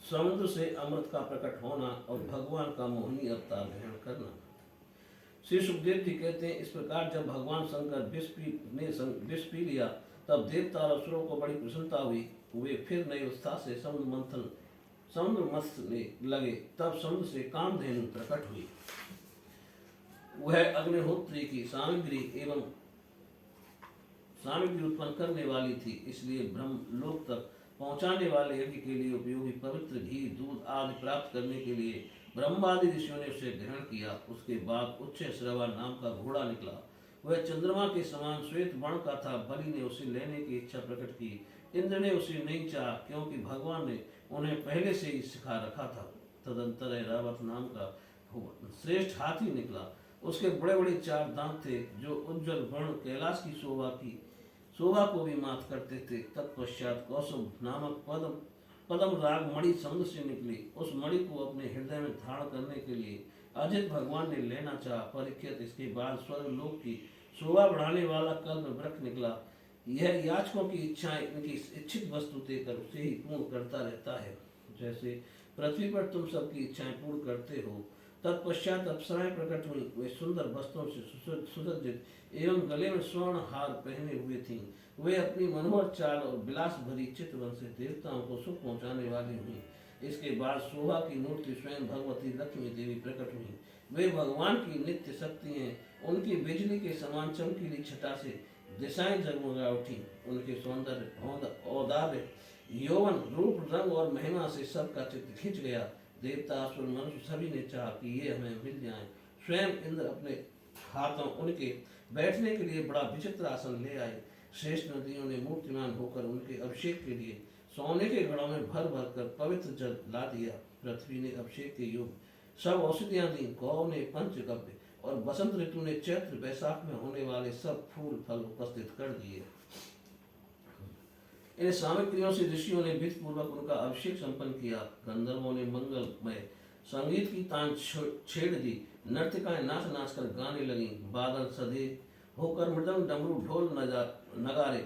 समुद्र से अमृत का प्रकट होना और भगवान का मोहिनी अवतार ग्रहण करना। श्री सुखदेव जी कहते हैं, इस प्रकार जब भगवान शंकर विष पी लिया तब देवता और असुरों को बड़ी प्रसन्नता हुई। वे फिर नए उत्साह से समुद्र मथने लगे। तब समुद्र से कामधेनु प्रकट हुई। वह अग्निहोत्री की सामग्री उत्पन्न करने वाली थी, इसलिए ब्रह्म लोक तक पहुंचाने वाले यज्ञ के लिए उपयोगी पवित्र घी दूध आदि प्राप्त करने के लिए ब्रह्मादि ऋषियों ने उसे ग्रहण किया। उसके बाद उच्च श्रवा नाम का घोड़ा निकला। वह चंद्रमा के समान श्वेत वर्ण का था। बलि ने उसे लेने की इच्छा प्रकट की। इंद्र ने उसे नहीं चाहा, क्योंकि भगवान ने उन्हें पहले से ही सिखा रखा था। तदंतर रावत नाम का श्रेष्ठ हाथी निकला। उसके बड़े बड़े 4 दांत थे, जो उज्जवल वर्ण कैलाश की शोभा को भी मात करते थे। तत्पश्चात कौसुभ नामक पदम राग मणि समुद्र से निकली। उस मणि को अपने हृदय में धारण करने के लिए अजित भगवान ने लेना चाहा। परीक्षित, इसके बाद स्वर्ग लोक की शोभा बढ़ाने वाला कल्प वृक्ष निकला। यह याचकों की इच्छाएं इनकी इच्छित वस्तु देकर उसे ही पूर्ण करता रहता है, जैसे पृथ्वी पर तुम सबकी इच्छाएं पूर्ण करते हो। तत्पश्चात अप्सराएं प्रकट हुई। वे सुंदर वस्त्रों से सुसज्जित एवं गले में स्वर्ण हार पहने हुए थीं। वे अपनी मनोहर चाल और विलास भरी चितवन से देवताओं को सुख पहुंचाने वाली हुई। इसके बाद शोभा की मूर्ति स्वयं भगवती लक्ष्मी देवी प्रकट हुई। वे भगवान की नित्य शक्ति हैं। उनकी बिजली के समान चमकीली छटा से दिशाएं जगमगा उठी। उनके सौंदर्य, औदार्य, यौवन, रूप, रंग और महिमा से सबका चित्त खिंच गया। देवता, असुर, मनुष्य सभी ने चाहा कि ये हमें मिल जाएं। स्वयं इंद्र अपने हाथों उनके बैठने के लिए बड़ा विचित्र आसन ले आए। श्रेष्ठ नदियों ने मूर्तिमान होकर उनके अभिषेक के लिए सोने के घड़ों में भर भर कर पवित्र जल ला दिया। पृथ्वी ने अभिषेक के योग सब औषधियां दी। गौ ने पंचगव्य और बसंत ऋतु ने चैत्र वैशाख में होने वाले सब फूल फल उपस्थित कर दिए। इन सामग्रियों से ऋषियों ने विधि पूर्वक उनका अभिषेक संपन्न किया। गंधर्वों ने मंगलमय संगीत की तान छेड़ दी। नर्तिकाएं नाच नाच कर गाने लगी। बादल सधे होकर मृदंग, डमरू, ढोल, नगारे,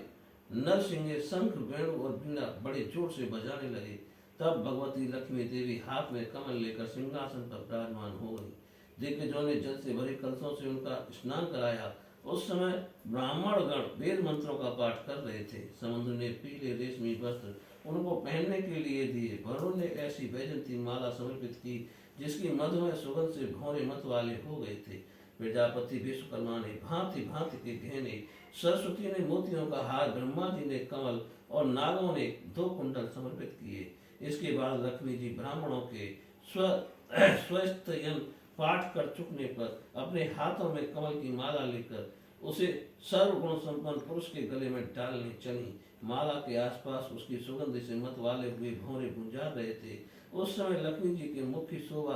नरसिंगे, शंख, वेणु और बीना बड़े जोर से बजाने लगे। तब भगवती लक्ष्मी देवी हाथ में कमल लेकर सिंहासन पर विराजमान हो गई। दिग्गजों ने जल से भरे कलशों से उनका स्नान कराया। उस समय ब्राह्मण गण वेद मंत्रों का पाठ कर रहे थे। समुद्र ने पीले रेशमी वस्त्र उनको पहनने के लिए दिए। वरुण ने ऐसी वैजंती माला समर्पित की जिसकी मधुमय सुगंध से भौरे मत वाले हो गए थे। प्रजापति विश्वकर्मा ने भांति भांति के गहने, सरस्वती ने मोतियों का हार, ब्रह्मा जी ने कमल और नागों ने 2 कुंडल समर्पित किए। इसके बाद लक्ष्मी जी ब्राह्मणों के स्वस्तयन पाठ कर चुकने पर अपने हाथों में कमल की माला लेकर उसे सर्वगुण संपन्न पुरुष के गले में डालने चली। माला के आसपास उसकी सुगंध से मत वाले हुए भौरे गुंजार रहे थे। उस समय लक्ष्मी जी के मुख की शोभा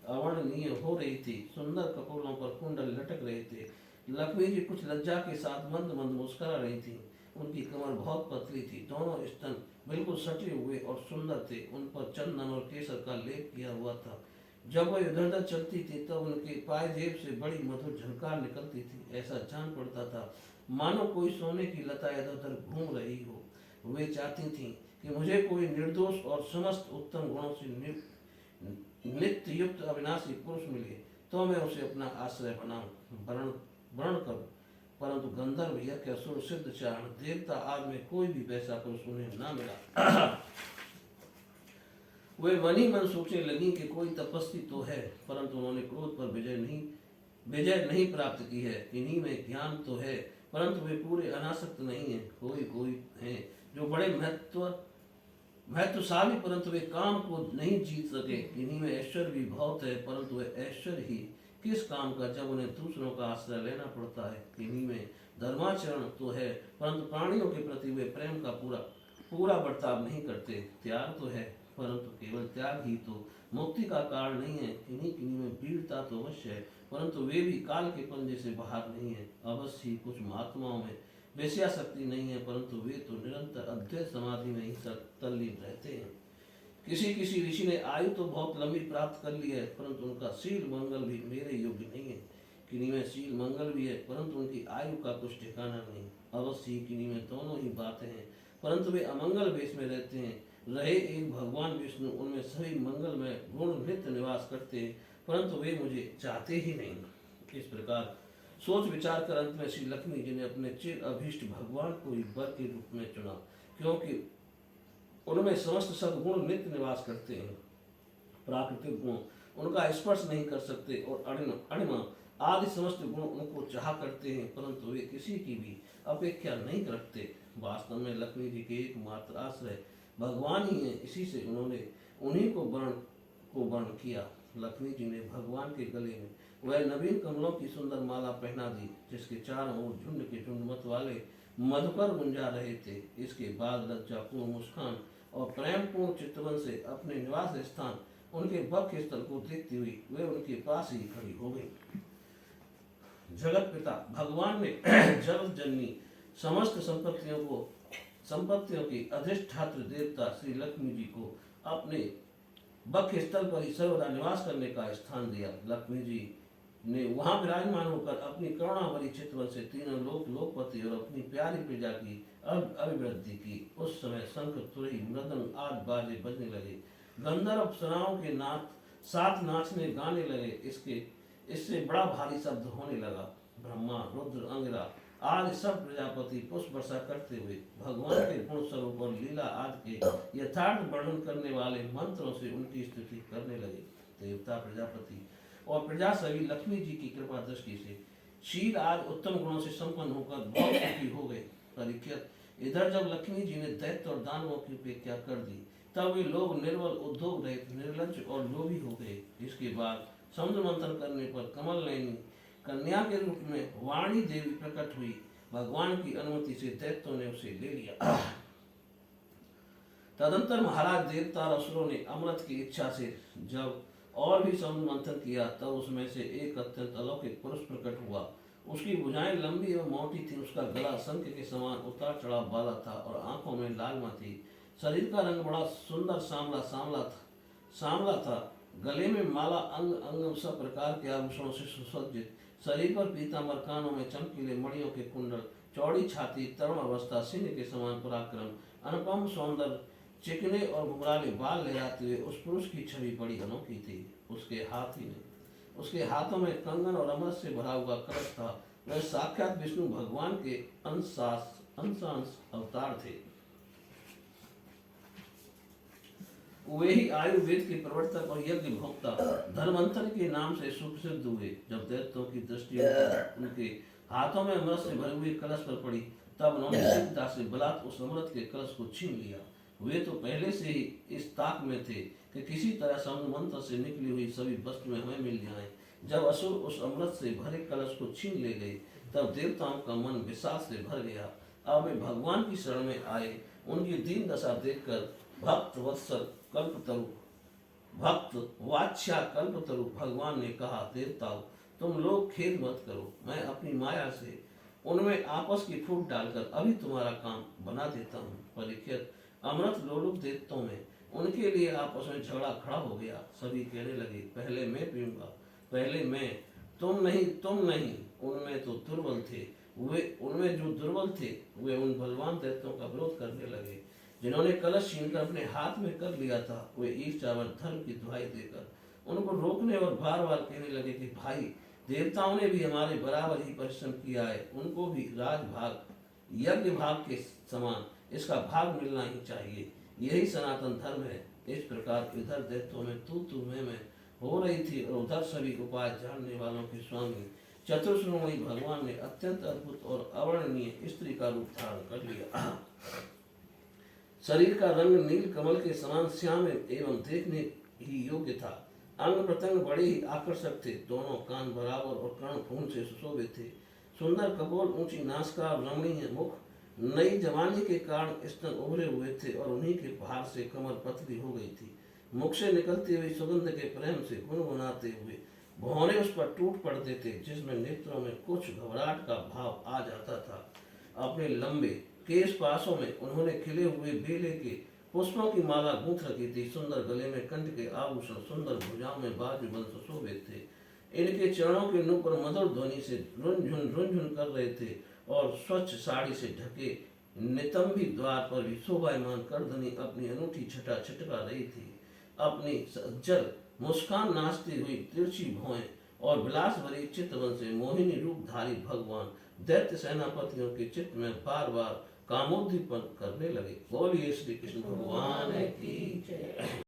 अवर्णनीय हो रही थी। सुंदर कपोलों पर कुंडल लटक रहे थे। लक्ष्मी जी कुछ लज्जा के साथ मंद मंद मुस्कुरा रही थी। उनकी कमर बहुत पतली थी। दोनों स्तन बिल्कुल सटे हुए और सुंदर थे। उन पर चंदन और केसर का लेप किया हुआ था। जब वह इधर उधर चलती थी तब उनके पाय जेब से बड़ी मधुर झनकार निकलती थी। ऐसा जान पड़ता था मानो कोई सोने की लता इधर उधर घूम रही हो। वे चाहती थीं कि मुझे कोई निर्दोष और समस्त उत्तम गुणों से नित्य युक्त अविनाशी पुरुष मिले तो मैं उसे अपना आश्रय बनाऊं, वर्ण करूं। परंतु गंधर्व, यक्ष, असुर, सिद्ध, चारण, देवता आदि में कोई भी वैसा पुरुष उन्हें न मिला। वे मन ही मन सोचने लगी कि कोई तपस्वी तो है, परंतु उन्होंने क्रोध पर विजय नहीं प्राप्त की है। इन्हीं में ज्ञान तो है, परंतु वे पूरे अनासक्त नहीं है। कोई है जो बड़े महत्वशाली, परंतु वे काम को नहीं जीत सके। इन्हीं में ऐश्वर्य भी बहुत है, परंतु वे ऐश्वर्य ही किस काम का जब उन्हें दूसरों का आश्रय लेना पड़ता है। इन्हीं में धर्माचरण तो है, परंतु प्राणियों के प्रति वे प्रेम का पूरा बर्ताव नहीं करते। त्याग तो है, परंतु केवल त्याग ही तो मुक्ति का कारण नहीं है। किन्हीं में वीरता तो अवश्य है, परंतु वे भी काल के पंजे से बाहर नहीं है। अवश्य ही कुछ महात्माओं में वेश्याशक्ति नहीं है, परंतु वे तो निरंतर अद्वैत समाधि में ही तल्लीन रहते हैं। किसी ऋषि ने आयु तो बहुत लंबी प्राप्त कर ली है, परंतु उनका शील मंगल भी मेरे योग्य नहीं है। किन्हीं में शील मंगल भी है, परंतु उनकी आयु का कुछ ठिकाना नहीं। अवश्य ही किन्हीं में दोनों ही बातें हैं, परंतु वे अमंगल वेश में रहते हैं। रहे एक भगवान विष्णु उनमें सभी मंगलमय गुण नित्य निवास करते हैं, परंतु वे मुझे चाहते ही नहीं। इस प्रकार सोच विचार कर अंत में श्री लक्ष्मी जी ने अपने चिर अभीष्ट भगवान को ही वर के रूप में चुना, क्योंकि उनमें समस्त सद्गुण नित्य निवास करते हैं। प्राकृतिक गुण उनका स्पर्श नहीं कर सकते और अणिमा आदि समस्त गुण उनको चाह करते हैं, परंतु वे किसी की भी अपेक्षा नहीं रखते। वास्तव में लक्ष्मी जी के एकमात्र आश्रय भगवान ही है, इसी से उन्होंने उन्हीं को वर्ण किया। लक्ष्मी जी ने भगवान के गले में वह नवीन कमलों की सुंदर माला पहना दी, जिसके चारों ओर झुंड के झुंड मत वाले मधुकर गुंजा रहे थे। इसके बाद लज्जापूर्ण मुस्कान और प्रेमपूर्ण चितवन से अपने निवास स्थान उनके वक्ष स्थल को देखती हुई वे उनके पास ही खड़ी हो गई। जगत पिता भगवान ने जगत जननी समस्त संपत्तियों की अधिष्ठात्र देवता श्री लक्ष्मी जी को अपने वक्ष स्थल पर ही सर्वदा निवास करने का स्थान दिया। लक्ष्मी जी ने वहां विराजमान होकर अपनी करुणा भरी चितवन से तीनों लोकपति और अपनी प्यारी प्रजा की अभिवृद्धि की। उस समय शंख, तुरही, मृदंग आदि बाजे बजने लगे। गंधर्व अप्सराओं के साथ नाचने गाने लगे। इससे बड़ा भारी शब्द होने लगा। ब्रह्मा, रुद्र, अंगिरा आदि सब प्रजापति पुष्प वर्षा करते हुए भगवान के गुण स्वरूप और लीला आदि के यथार्थ वर्णन करने वाले मंत्रों से उनकी स्तुति करने लगे। देवता, प्रजापति और प्रजा सभी लक्ष्मी जी की कृपा दृष्टि से शील आदि उत्तम गुणों से संपन्न होकर बहुत सुखी हो गए। परीक्षित, इधर जब लक्ष्मी जी ने दैत्य और दानवों की उपेक्षा कर दी, तब वे लोग निर्बल, उद्योग रहित, निर्लज्ज और लोभी हो गए। इसके बाद समुद्र मंथन करने पर कमल नयनी कन्या के रूप में वाणी देवी प्रकट हुई। भगवान की अनुमति से दैत्यों ने उसे ले लिया। तदंतर महाराज देवता और असुरों ने अमृत की इच्छा से जब और भी समुद्र मंथन किया, तब उसमें से एक अत्यंत अलौकिक पुरुष प्रकट हुआ। उसकी भुजाएं लंबी और मोटी थी, उसका गला शंख के समान उतार चढ़ाव वाला था और आंखों में लालिमा थी। शरीर का रंग बड़ा सुंदर सांवला था। गले में माला, अंग अंग सब प्रकार के आभूषणों से सुसज्जित, शरीर पर पीतांबर, कानों में चमकीले मणियों के कुंडल, चौड़ी छाती, तरुण अवस्था, सिंह के समान पराक्रम, अनुपम सौंदर्य, चिकने और घुंघराले बाल लहराते हुए उस पुरुष की छवि बड़ी अनोखी थी। उसके हाथों में कंगन और अमृत से भरा हुआ कलश था। वह साक्षात विष्णु भगवान के अंशांश अवतार थे। वे ही आयुर्वेद के प्रवर्तक और यज्ञ भोक्ता धर्मांतर के नाम से सुप्रसिद्ध हुए। जब दैत्यों की दृष्टि उनके हाथों में अमृत से भरे हुए कलश पर पड़ी, तब उन्होंने शीघ्रता से बलात् उस अमृत के कलश को छीन लिया। वे तो पहले से ही इस ताक में थे कि किसी तरह समुद्र मंथन से निकली हुई सभी वस्तुएं हमें मिल जाएं। जब असुर उस अमृत से भरे कलश को छीन ले गए, तब देवताओं का मन विषाद से भर गया। अब वे भगवान की शरण में आए। उनकी दीन दशा देखकर भक्त वात्स्या कल्पतरु भगवान ने कहा, देवताओं, तुम लोग खेद मत करो, मैं अपनी माया से उनमें आपस की फूट डालकर अभी तुम्हारा काम बना देता हूँ। परीक्षित, अमृत लोलुप देवताओं में उनके लिए आपस में झगड़ा खड़ा हो गया। सभी कहने लगे, पहले मैं पीऊंगा, पहले मैं, तुम नहीं। उनमें जो दुर्बल थे वे उन बलवान दैत्यों का विरोध करने लगे। जिन्होंने कलश छीनकर अपने हाथ में कर लिया था, वे ईर्ष्यावर धर्म की दुहाई देकर उनको रोकने और बार बार कहने लगे कि भाई, देवताओं ने भी हमारे बराबर ही परिश्रम किया है, उनको भी राजभाग, यज्ञ भाग के समान इसका भाग मिलना ही चाहिए। यही सनातन धर्म है। इस प्रकार इधर दैत्यों में तू मैं हो रही थी और उधर सभी उपाय जानने वालों के स्वामी चतुर्श्रोणी भगवान ने अत्यंत अद्भुत और अवर्णनीय स्त्री का रूप धारण कर लिया। शरीर का रंग नील कमल के समान श्याम एवं देखने ही योग्य था। अंग प्रत्यंग बड़े ही आकर्षक थे। दोनों कान बराबर और कर्ण खून से सुशोभित थे। सुंदर कपोल, ऊंची नासिका, रमणीय मुख, नई जवानी के कारण स्तन उभरे हुए थे और उन्हीं के भार से कमर पतली हो गई थी। मुख से निकलती हुई सुगंध के प्रेम से गुनगुनाते हुए भौरे उस पर टूट पड़ते थे, जिसमें नेत्रों में कुछ घबराहट का भाव आ जाता था। अपने लंबे केश पासों में उन्होंने खिले हुए बेले के पुष्पों की माला गूंथ रखी थी। सुंदर गले में कंठ के आभूषण, सुंदर भुजाओं में बाजूबंद सुशोभित थे। इनके चरणों के नूपुर मधुर ध्वनि से रुनझुन कर रहे थे और स्वच्छ साड़ी से ढके नितंबी द्वार पर भी शोभायमान करधनी अपनी अनूठी छटा छिटका रही थी। अपनी सज्जल मुस्कान नाचती हुई तिरछी भौएं और विलास भरी चितवन से मोहिनी रूपधारी भगवान दैत्य सेनापतियों के चित्त में बार बार कामोद्दीपन करने लगे। बोलिए श्री कृष्ण भगवान की जय।